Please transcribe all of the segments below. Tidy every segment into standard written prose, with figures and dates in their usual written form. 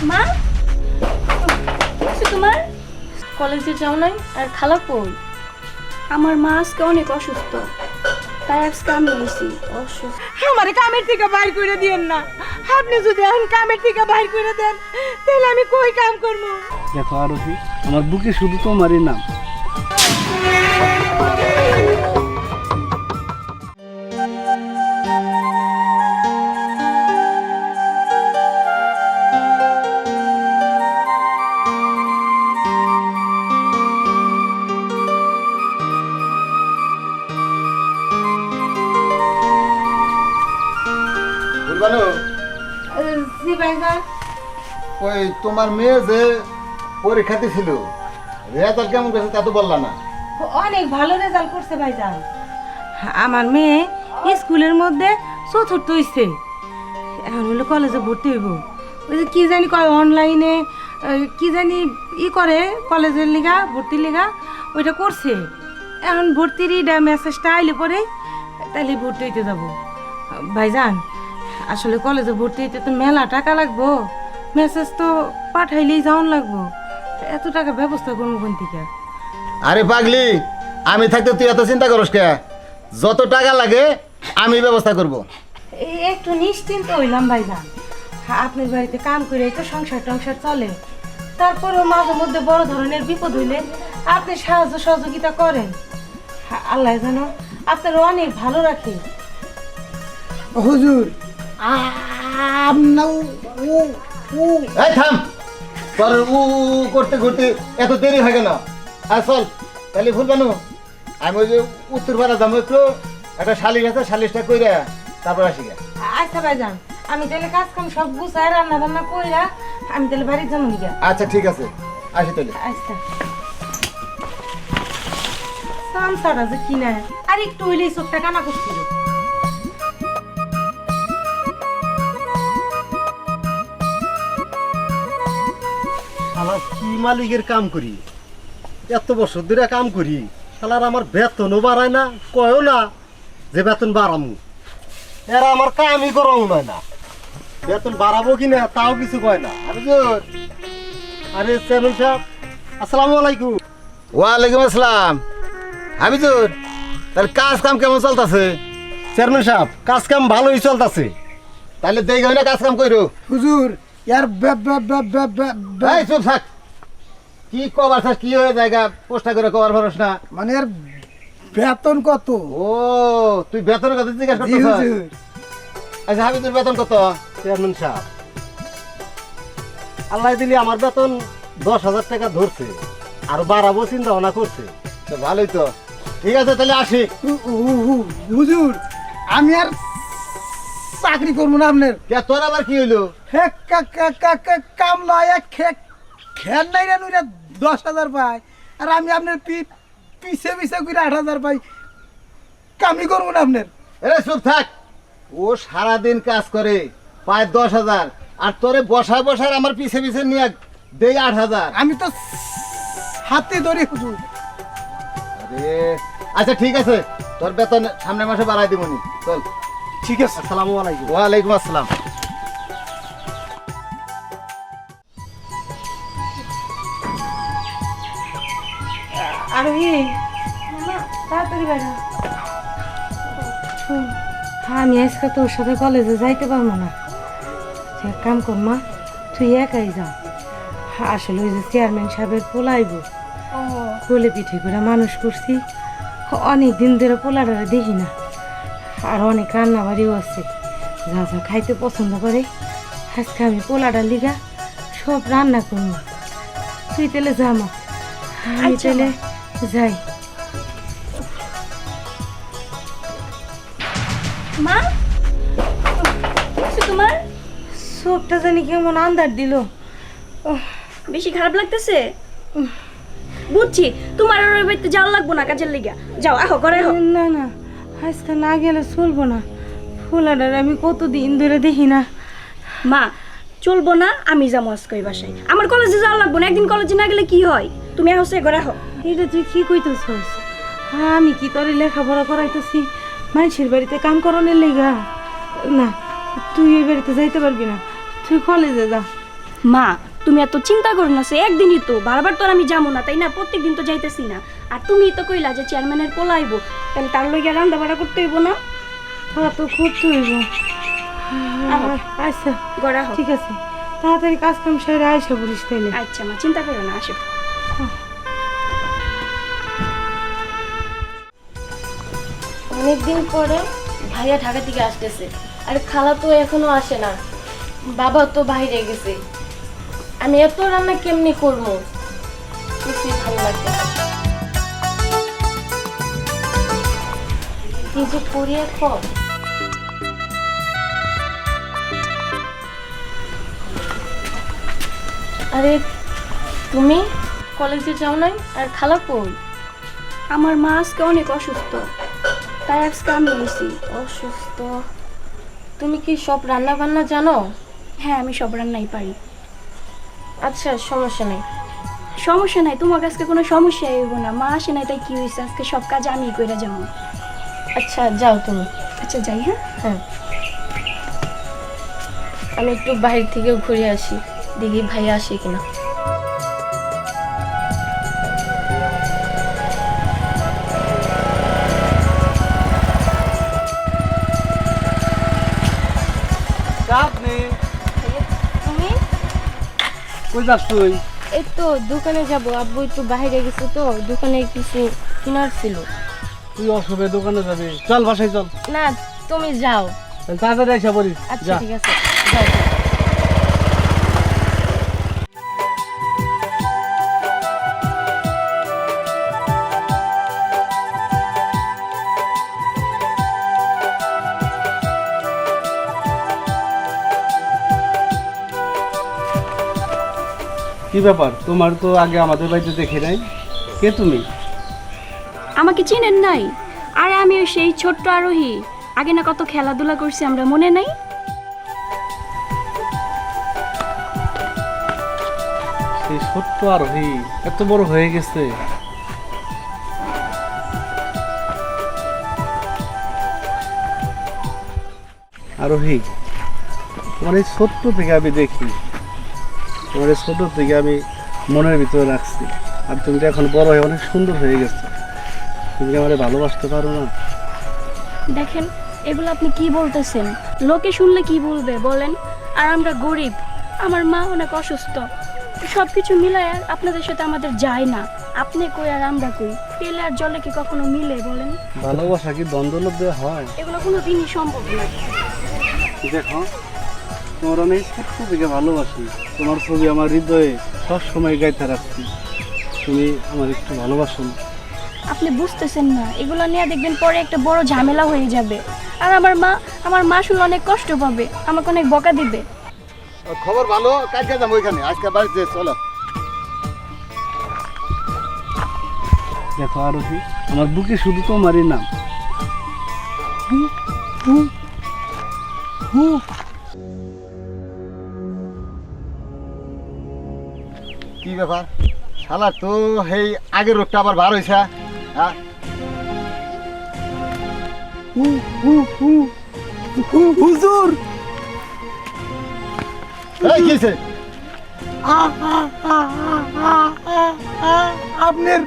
মা তোমার কলেজে যাও নাই আর খালা কই? আমার মা আজকে অনেক অসুস্থ, তাই আজকে আমি এসেছি। অসুস্থ আমারে কামের থেকে বাইর করে দিয়েন না। আপনি যদি এখন কামের থেকে বাইর করে দেন তাহলে আমি কই কাম করব? দেখো আরতি, আমার বুকে শুধু তোমারই নাম। জি ভাইজান। ওই তোমার মেয়ে যে পরীক্ষাতে ছিল, রেজাল্ট কেমন গেছে তা তো বললা না। অনেক ভালো রেজাল্ট করছে ভাইজান। আমার মেয়ে স্কুলের মধ্যে চতুর্থ হইছে, এখন হলো কলেজে ভর্তি হইব। ওই যে কি জানি কয় অনলাইনে কি জানি করে কলেজের লিগা ভর্তির লিগা ওইটা করছে। এখন ভর্তির মেসেজটা আইলে পরে তাহলে ভর্তি হইতে যাব। ভাইজান আসলে কলেজে ভর্তি হইতে তো মেলা টাকা লাগবো, মেসেজ তো পাঠাইলেই যাওয়ান লাগবো, এত টাকার ব্যবস্থা করবো কোন থেকে? আরে পাগলি, আমি থাকতে তুই এত চিন্তা করস কে? যত টাকা লাগে আমি ব্যবস্থা করব। একটু নিশ্চিন্ত হইলাম ভাইজান, আপনার বাড়িতে কাম করে তো সংসার টংসার চলে, তারপরেও মাঝে মধ্যে বড় ধরনের বিপদ হইলে আপনি সাহায্য সহযোগিতা করেন। আল্লাহ জানো আপনার অনেক ভালো রাখে। হুজুর এই থাম, তোর করতে করতে এত দেরি হয়ে গেল। আর চল তাহলে ভুল বানু, আমি ওই যে উত্তর পাড়া যাবো, একটু একটা শালিশ আছে, শালিশটা কইরা তারপর আসি গে। আচ্ছা ভাইজান, আমি তাহলে কাজ কাম সব গুছাই রান্না বান্না কইরা আমি তাহলে বাড়ি যাবো নিগা। আচ্ছা ঠিক আছে, আসি তাহলে। আচ্ছা সামসাটা যে কিনা আর একটু হইলেই চোখটা কানা করছিল। শালা কি মালিকের কাম করি, এত বছর ধরে কাম করি, শালার আমার বেতনও বাড়ায় না, কয়ও না যে বেতন বাড়ামু। এরা আমার কামই করাও নয় না, বেতন বাড়াবো কিনা তাও কিছু কয় না। আরে চেয়ারম্যান সাহেব, আসসালামু আলাইকুম। ওয়ালাইকুম আসসালাম। হাবিজুর, তাহলে কাজ কাম কেমন চলতেছে? চেয়ারম্যান সাহেব, কাজ কাম ভালোই চলতেছে। তাহলে দেখে হয় না কাজ কাম কইরো। হুজুর ইয়ার এই চুপ থাক, কি কবার থাক, কি হয়ে জায়গা পোস্টা করে কবার পারস না? মানে এর বেতন কত? ও তুই বেতনের কথা জিজ্ঞাসা জি করতেছ? হুজুর। আচ্ছা হাবিজুর বেতন কত? চেয়ারম্যান সাহেব, আল্লাহ দিলি আমার বেতন 10,000 টাকা ধরছে, আর বাড়াবো চিন্তা ভাবনা করছে। তো ভালোই তো, ঠিক আছে তাহলে আসি। হুজুর আমি আর চাকরি করবো না আপনার। কে তোর আবার কি হইলো? কাম লয় খের নাই রে নুইরা 10,000 পাই, আর আমি আপনার পিছে পিছে করে 8,000 পাই, কামই করবো না আপনার। এ চুপ থাক, ও সারাদিন কাজ করে পায় 10,000, আর তোরে বসায় বসায় আমার পিছে পিছে নিয়ে দেই 8,000। আমি তো হাতে ধরি হুজুর। আরে আচ্ছা ঠিক আছে, তোর বেতন সামনের মাসে বাড়াই দিবনি, চল। ঠিক আছে, আসসালামু আলাইকুম। ওয়ালাইকুম আসসালাম। আরোহী তাড়াতাড়ি বাইরে। শোন, আমি আজকে তোর সাথে কলেজে যাইতে পারবো না, এক কাম কর মা, তুই একাই যা। আসলে ওই যে চেয়ারম্যান সাহেবের পোলাইব, কোলে পিঠে করে মানুষ করছি, অনেক দিন ধরে পোলাটা দেখি না, আর অনেক রান্না বাড়িও আছে, যা যা খাইতে পছন্দ করে আজকে আমি পোলাটা লিগা সব রান্না করবো। তুই তাহলে যা মা, আমি তাহলে যাই। মা তোমার চোখটা জানি কেমন আন্দার দিল। বেশি খারাপ লাগতেছে? বুঝছি, তোমার আর ওই বাড়িতে যাওয়া লাগবো না কাজের লিগা। যাও আহো ঘরে আহো। না না, আজকে না গেলে চলবো না, ফুলাডার আমি কতদিন ধরে দেখি না। মা চলবো না, আমি যাবো আজকে ওই বাসায়। আমার কলেজে যাওয়া লাগবো না, একদিন কলেজে না গেলে কি হয়? তুমি আহো, সে ঘরে আহো। এটা তুই কি কইতেছস? আমি কি তোর লেখাপড়া করাইতেছি মানুষের বাড়িতে কাম করানোর লেগা? না, তুই এই বাড়িতে যাইতে পারবি না, তুই কলেজে যা। মা তুমি এত চিন্তা করো না, সে একদিনই তো, বারবার তো আর আমি যাবো না তাই না, প্রত্যেকদিন তো যাইতেছি না। আর তুমি তো কইলা যে চেয়ারম্যানের পোলা আইবো, তাহলে তার লইয়া রান্না বাড়া করতে হইব না? হ্যাঁ তো করতে হইব। আচ্ছা গড়া হোক। ঠিক আছে, তাড়াতাড়ি কাজ কাম সেরে আইসা বলিস তাইলে। আচ্ছা মা, চিন্তা করো না, আসো। অনেকদিন পরে ভাইয়া ঢাকা থেকে আসতেছে, আর খালা তো এখনো আসে না, বাবা তো বাইরে গেছে। আমি এত রান্না কেমনি করবো, কিছুই ভালো লাগছে না। কি যে করি এখন। আরে তুমি কলেজে যাও নাই? আর খালা কই? আমার মা আজকে অনেক অসুস্থ, তাই আজকে আমি এসেছি। অসুস্থ? তুমি কি সব রান্না বান্না জানো? হ্যাঁ, আমি সব রান্নাই পারি। আচ্ছা, সমস্যা নেই। সমস্যা নাই, তোমার আজকে কোনো সমস্যাই হইব না। মা আসে নাই তাই কি হয়েছে, আজকে সব কাজ আমি কইরা যাবো। আচ্ছা যাও তুমি। আচ্ছা যাই। হ্যাঁ হ্যাঁ, আমি একটু বাইরে থেকে ঘুরে আসি, দেখি ভাইয়া আসে কিনা। চাপ নেই। তুমি? কই যাস তুই? এই তো দোকানে যাব, আব্বু একটু বাইরে গেছে তো, দোকানে কিছু কেনার ছিল। তুই অসবে দোকানে যাবি, চল বাসায় চল। না তুমি যাও। তাহলে তাড়াতাড়ি এসে পড়িস। আচ্ছা যা। ঠিক আছে, যাও। কি ব্যাপার, তোমার তো আগে আমাদের বাড়িতে দেখে নাই, কে তুমি? আমাকে চিনেন নাই? আরে আমি ওই সেই ছোট্ট আরোহী, আগে না কত খেলাধুলা করছি আমরা, মনে নাই? সেই ছোট্ট আরোহী এত বড় হয়ে গেছে। আরোহী, তোমার এই ছোট্ট থেকে আমি দেখি, তোমার এই ছোট থেকে আমি মনের ভিতরে রাখছি, আর তুমি তো এখন বড় হয়ে অনেক সুন্দর হয়ে গেছো। তুমি কি আমারে ভালোবাসতে পারো না? দেখেন এগুলো আপনি কি বলতেছেন, লোকে শুনলে কি বলবে বলেন? আর আমরা গরিব, আমার মা অনেক অসুস্থ, সব কিছু মিলায় আর আপনাদের সাথে আমাদের যায় না। আপনি কই আর আমরা কই, তেলে আর জলে কি কখনো মিলে বলেন? ভালোবাসা কি দ্বন্দ্ব দিয়ে হয়? এগুলো কোনো দিনই সম্ভব না। দেখো, তোমার আমি ছোট্ট থেকে ভালোবাসি, তোমার ছবি আমার হৃদয়ে সবসময় গাইতে রাখছি। তুমি আমার একটু ভালোবাসো না? আপনি বুঝতেছেন না, এগুলো নিয়ে দেখবেন পরে একটা বড় ঝামেলা হয়ে যাবে। আর আমার মা শুনলে অনেক কষ্ট পাবে, আমাকে অনেক বকা দিবে। খবর ভালো, কালকে যাবো ওইখানে, আজকে বাড়িতে চলো। দেখো আরোহী, আমার বুকে শুধু তোমারই নাম। কি ব্যাপার, শালা তো সেই আগের রোগটা আবার বার হয়েছে। হ্যাঁ, হুজুর এই কি হয়েছে? আপনার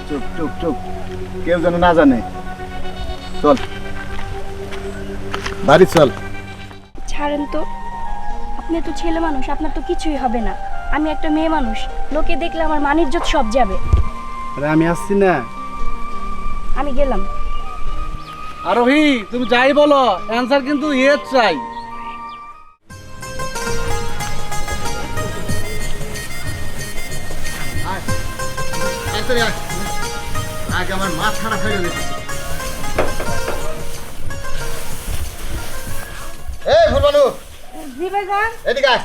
চুপ চুপ চুপ, কেউ যেন না জানে। চল বাড়ি চল। ছাড়েন তো, আপনি তো ছেলে মানুষ, আপনার তো কিছুই হবে না। আমি একটা মেয়ে মানুষ, লোকে দেখলে আমার মান ইজ্জত সব যাবে। আরে আমি আসছি না। আমি গেলাম। আরোহী, তুমি যাই বলো, অ্যান্সার কিন্তু ইয়েস চাই। আয়, তাড়াতাড়ি আয়। আগে আমার মাথা খারাপ হয়ে গেছে। এই ফুলবানু, জি ভাইজান। এদিকে আয়।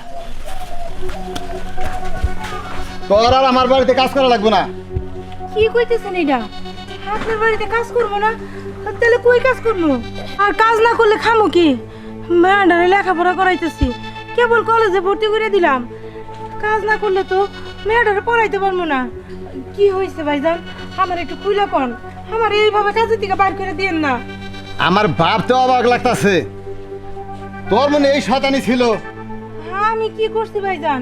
তোর আর আমার বাড়িতে কাজ করা লাগবে না। কি কইতেছেন এটা? আপনার বাড়িতে কাজ করবো না? তাহলে কই কাজ করবো? আর কাজ না করলে খামো কি? ম্যাডারে লেখাপড়া করাইতেছি, কেবল কলেজে ভর্তি করে দিলাম। কাজ না করলে তো ম্যাডারে পড়াইতে পারবো না। কি হয়েছে ভাইজান, আমার একটু খুইলা কন, আমার এইভাবে কাজের থেকে বার করে দিয়েন না। আমার বাপ তো অবাক লাগতাছে, তোর মনে এই শয়তানি ছিল। আমি কি করছি ভাইজান?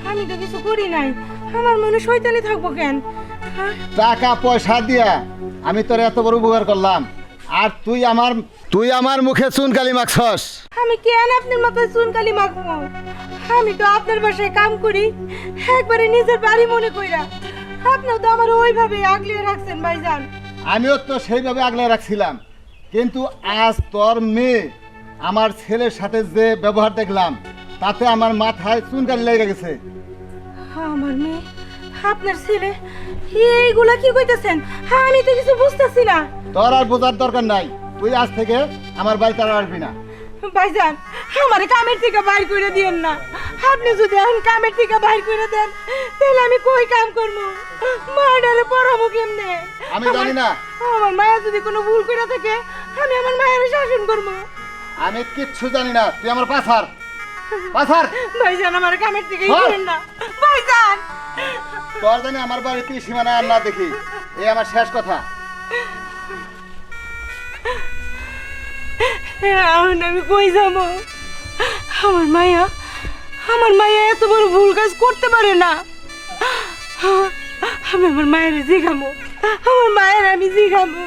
আমি তো কিছু করি নাই, আমার মনে শয়তানি থাকবো কেন? হ্যাঁ? টাকা পয়সা দিয়া আমি তোর এত বড় উপকার করলাম, আর তুই আমার মুখে চুনকালি মাখছস। আমি কেন আপনার মাথায় চুনকালি মাখবো? আমি তো আপনার বাসায় কাম করি, একবারে নিজের বাড়ি মনে কইরা। আপনিও তো আমার ওইভাবে আগলিয়ে রাখছেন ভাইজান। আমিও তো সেইভাবে আগলে রাখছিলাম, কিন্তু আজ তোর মেয়ে আমার ছেলের সাথে যে ব্যবহার দেখলাম, তাতে আমার মাথায় চুনকালি লেগে গেছে। আমার মেয়ে, আপনার ছেলে, এইগুলা কি কইতেছেন? আমি তো কিছু বুঝতেছি না। তোর আর বোঝার দরকার নাই, তুই আজ থেকে আমার বাড়িতে আর আসবি না। ভাইজান, আমারে কামের থেকে বাইর করে দিয়েন না। আপনি যদি এখন কামের থেকে বাইর করে দেন, তাহলে আমি কই কাম করবো? মায়েরারে পড়াবো কেমনে? আমি জানি না। আমার মায়ের যদি কোনো ভুল করে থাকে, আমি আমার মায়ের শাসন করবো। আমি কিচ্ছু জানি না, তুই আমার পাছার। ভাইজান, আমার কামের থেকে হ্যাঁ। করেন না ভাইজান। তোর জানি আমার বাড়িতে সীমানা আর না দেখি, এই আমার শেষ কথা। এখন আমি কই যাবো? আমার মায়া এত বড় ভুল কাজ করতে পারে না। আমি আমার মায়ের জিগামো, আমার মায়ের আমি জিগামো।